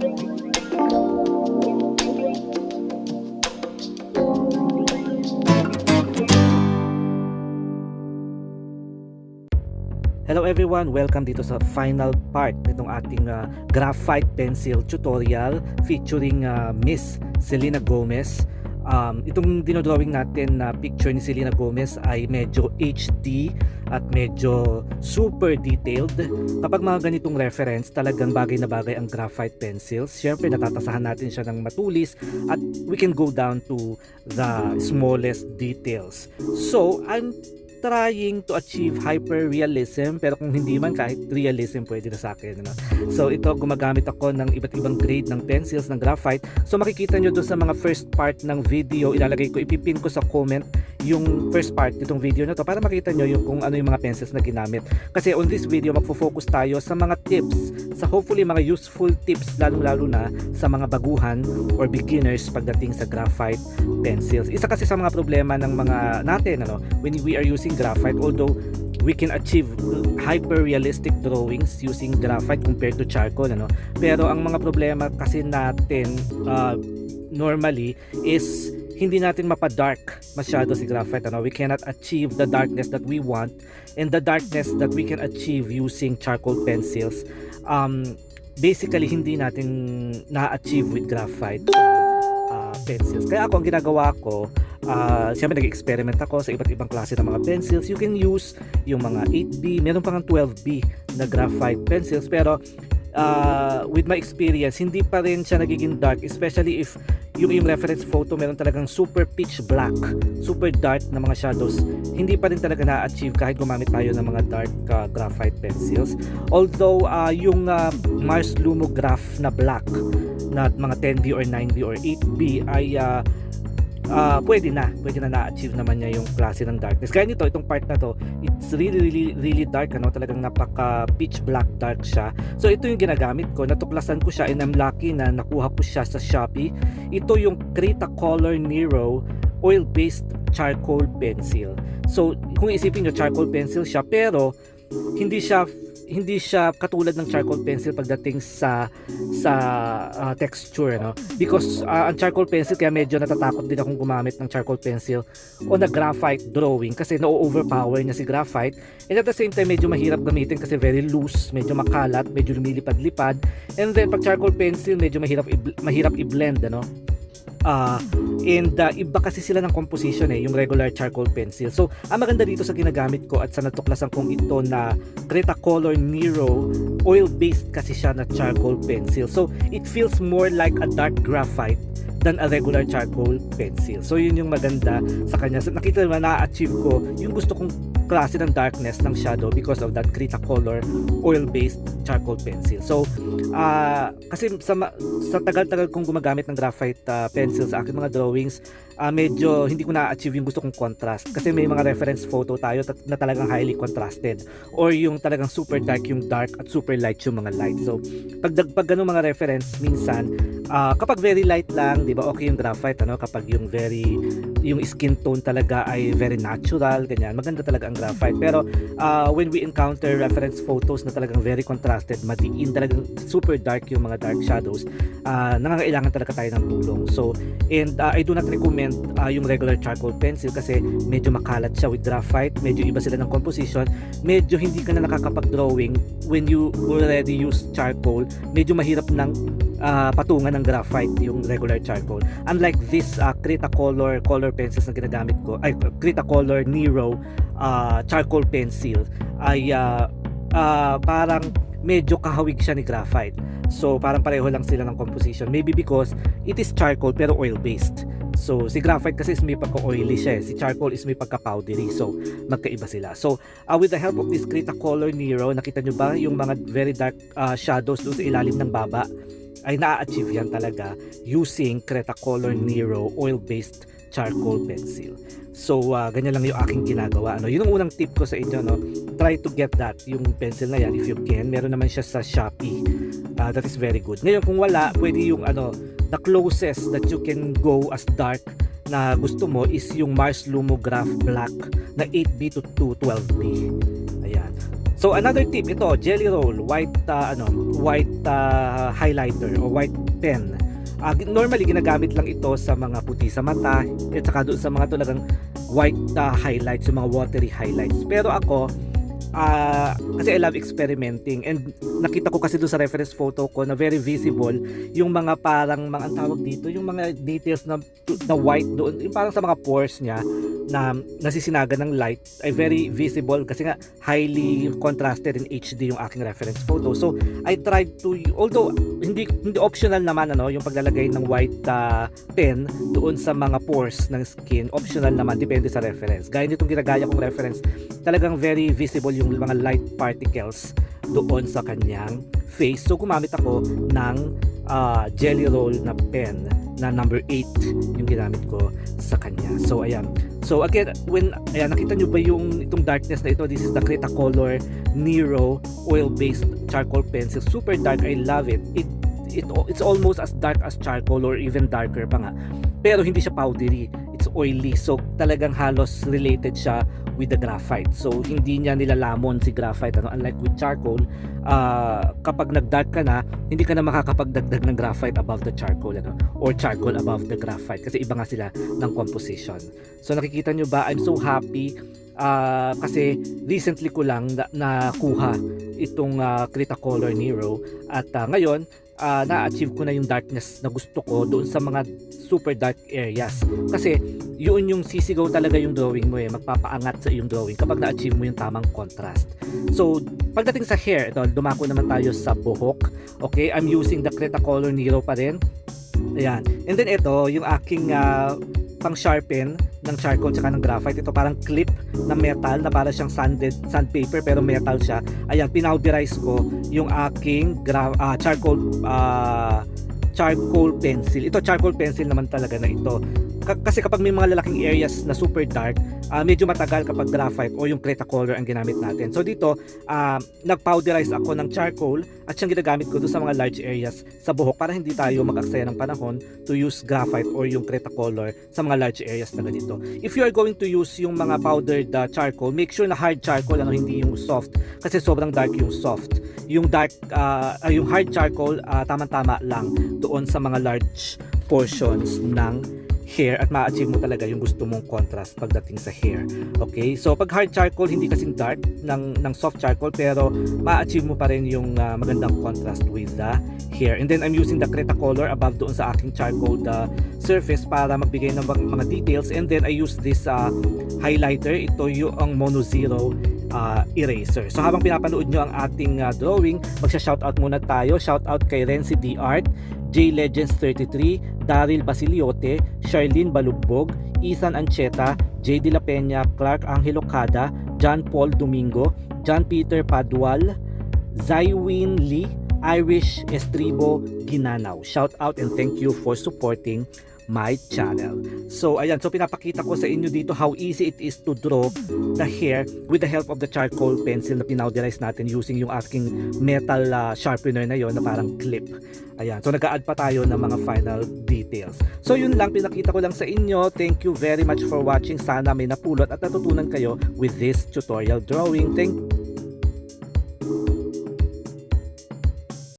Hello everyone! Welcome dito sa final part nitong ating graphite pencil tutorial featuring Miss Selena Gomez. Itong dinodrawing natin na picture ni Selena Gomez ay medyo HD at medyo super detailed. Kapag mga ganitong reference, talagang bagay na bagay ang graphite pencils. Siyempre natatasahan natin siya ng matulis at we can go down to the smallest details. So I'm trying to achieve hyper-realism, pero kung hindi man, kahit realism pwede na sa akin, ano? So ito, gumagamit ako ng iba't ibang grade ng pencils, ng graphite. So makikita nyo doon sa mga first part ng video, ilalagay ko, ipipin ko sa comment yung first part nitong video na to para makita nyo yung kung ano yung mga pencils na ginamit. Kasi on this video, magfo-focus tayo sa mga tips, sa hopefully mga useful tips, lalong-lalo na sa mga baguhan or beginners pagdating sa graphite pencils. Isa kasi sa mga problema ng mga natin, ano, when we are using graphite, although we can achieve hyper realistic drawings using graphite compared to charcoal, ano, pero ang mga problema kasi natin normally is hindi natin mapadark masyado si graphite, ano. We cannot achieve the darkness that we want and the darkness that we can achieve using charcoal pencils. Basically hindi natin na-achieve with graphite pencils. Kaya ako, ang ginagawa ko, siyempre nag-experiment ako sa iba't ibang klase ng mga pencils. You can use yung mga 8B, meron pang 12B na graphite pencils, pero with my experience, hindi pa rin siya nagiging dark, especially if yung reference photo meron talagang super pitch black, super dark na mga shadows. Hindi pa rin talaga na-achieve kahit gumamit tayo ng mga dark graphite pencils. Although yung Mars Lumograph na black na mga 10B or 9B or 8B ay pwede na na-achieve naman niya yung klase ng darkness. Kaya nito, itong part na to, it's really dark, ano, talagang napaka pitch black dark siya. So ito yung ginagamit ko, natuklasan ko siya and I'm lucky na nakuha ko siya sa Shopee. Ito yung Cretacolor Nero oil-based charcoal pencil. So kung isipin nyo, charcoal pencil siya, pero hindi siya katulad ng charcoal pencil pagdating sa texture, no? Because ang charcoal pencil, kaya medyo natatakot din akong gumamit ng charcoal pencil o na graphite drawing kasi na-overpower niya si graphite, and at the same time medyo mahirap gamitin kasi very loose, medyo makalat, medyo lumilipad-lipad, and then pag charcoal pencil medyo mahirap i-blend, ano? Iba kasi sila ng composition, yung regular charcoal pencil. So ang maganda dito sa ginagamit ko at sa natuklasan kong ito na Cretacolor Nero, oil based kasi siya na charcoal pencil, so it feels more like a dark graphite than a regular charcoal pencil. So yun yung maganda sa kanya. So, nakita naman na-achieve ko yung gusto kong klase ng darkness ng shadow because of that Cretacolor oil-based charcoal pencil. So kasi sa tagal-tagal kong gumagamit ng graphite pencil sa aking mga drawings, medyo hindi ko na-achieve yung gusto kong contrast kasi may mga reference photo tayo na talagang highly contrasted or yung talagang super dark yung dark at super light yung mga light. So pag ganun mga reference, minsan kapag very light lang, di ba, okay yung graphite, ano? Kapag yung skin tone talaga ay very natural, ganyan, maganda talaga ang graphite. Pero when we encounter reference photos na talagang very contrasted, madiin, talagang super dark yung mga dark shadows, nangangailangan talaga tayo ng tulong. So and I do not recommend yung regular charcoal pencil kasi medyo makalat siya with graphite, medyo iba sila ng composition, medyo hindi ka na nakakapag-drawing when you already use charcoal, medyo mahirap ng patungan ng graphite yung regular charcoal. Unlike this Cretacolor color pencils na ginagamit ko, ay Cretacolor Nero charcoal pencil, ay parang medyo kahawig siya ni graphite. So parang pareho lang sila ng composition, maybe because it is charcoal pero oil based. So si graphite kasi is may pagka-oily siya, si charcoal is may pagka-powdery, so magkaiba sila. So with the help of this Cretacolor Nero, nakita nyo ba yung mga very dark shadows doon sa ilalim ng baba, ay na-achieve yan talaga using Cretacolor Nero oil-based charcoal pencil. So ganyan lang yung aking ginagawa, ano. Yun ang unang tip ko sa inyo, no. Try to get that, yung pencil na yan if you can. Meron naman siya sa Shopee. That is very good. Ngayon kung wala, pwede yung the closest that you can go as dark na gusto mo is yung Mars Lumograph Black na 8B to 12B. Ayan. So another tip ito, jelly roll, white highlighter o white pen. Normally ginagamit lang ito sa mga puti sa mata at saka doon sa mga talagang white highlights, yung mga watery highlights. Pero ako kasi I love experimenting, and nakita ko kasi doon sa reference photo ko na very visible yung mga parang ang tawag dito, yung mga details na white doon, yung parang sa mga pores niya na nasisinaga ng light ay very visible kasi nga highly contrasted in HD yung aking reference photo. So I tried to, although hindi optional naman yung paglalagay ng white pen doon sa mga pores ng skin, optional naman, depende sa reference. Gaya nitong ginagaya kong reference, talagang very visible yung mga light particles doon sa kanyang face. So gumamit ako ng jelly roll na pen na number 8 yung ginamit ko sa kanya. So ayan. So again, nakita nyo ba yung itong darkness na ito? This is the Cretacolor Nero oil-based charcoal pencil. Super dark. I love it. It's almost as dark as charcoal or even darker pa nga. Pero hindi siya powdery. It's oily. So talagang halos related siya with the graphite. So hindi niya nilalamon si graphite. Unlike with charcoal, kapag nag-dark ka na, hindi ka na makakapagdagdag ng graphite above the charcoal or charcoal above the graphite kasi iba nga sila ng composition. So nakikita nyo ba, I'm so happy kasi recently ko lang nakuha itong Cretacolor Nero at ngayon na-achieve ko na yung darkness na gusto ko doon sa mga super dark areas. Kasi yun yung sisigaw talaga yung drawing mo magpapaangat sa iyong drawing kapag na-achieve mo yung tamang contrast. So pagdating sa hair, ito, dumako naman tayo sa buhok. Okay, I'm using the Cretacolor Nero pa rin. Ayan. And then ito, yung aking pang sharpen ng charcoal tsaka ng graphite. Ito parang clip na metal na para siyang sandpaper pero metal siya. Ayan, pinowderize ko yung aking charcoal pencil. Ito charcoal pencil naman talaga na ito. Kasi kapag may mga lalaking areas na super dark, medyo matagal kapag graphite o yung Cretacolor ang ginamit natin. So dito, nag-powderize ako ng charcoal at siyang ginagamit ko doon sa mga large areas sa buhok para hindi tayo mag-aksaya ng panahon to use graphite or yung Cretacolor sa mga large areas na ganito. If you are going to use yung mga powdered charcoal, make sure na hard charcoal, hindi yung soft kasi sobrang dark yung soft. Yung yung hard charcoal, tama-tama lang doon sa mga large portions ng hair at ma-achieve mo talaga yung gusto mong contrast pagdating sa hair. Okay? So pag hard charcoal, hindi kasing dark ng soft charcoal pero ma-achieve mo pa rin yung magandang contrast with the hair. And then I'm using the Cretacolor above doon sa aking charcoal surface para magbigay ng mga details. And then I use this highlighter. Ito yung Mono Zero eraser. So habang pinapanood nyo ang ating drawing, magsha-shoutout muna tayo. Shoutout kay Renzi D. Art, J Legends 33, Daryl Basiliote, Charlene Balugbog, Ethan Ancheta, J. De La Peña, Clark Angelo Cada, John Paul Domingo, John Peter Padual, Zywin Lee, Irish Estribo Ginanaw. Shout out and thank you for supporting my channel. So ayan, so pinapakita ko sa inyo dito how easy it is to draw the hair with the help of the charcoal pencil na pinowderize natin using yung aking metal sharpener na yon na parang clip. Ayan, so nag-a-add pa tayo ng mga final details. So yun lang, pinakita ko lang sa inyo. Thank you very much for watching. Sana may napulot at natutunan kayo with this tutorial drawing. Thank you.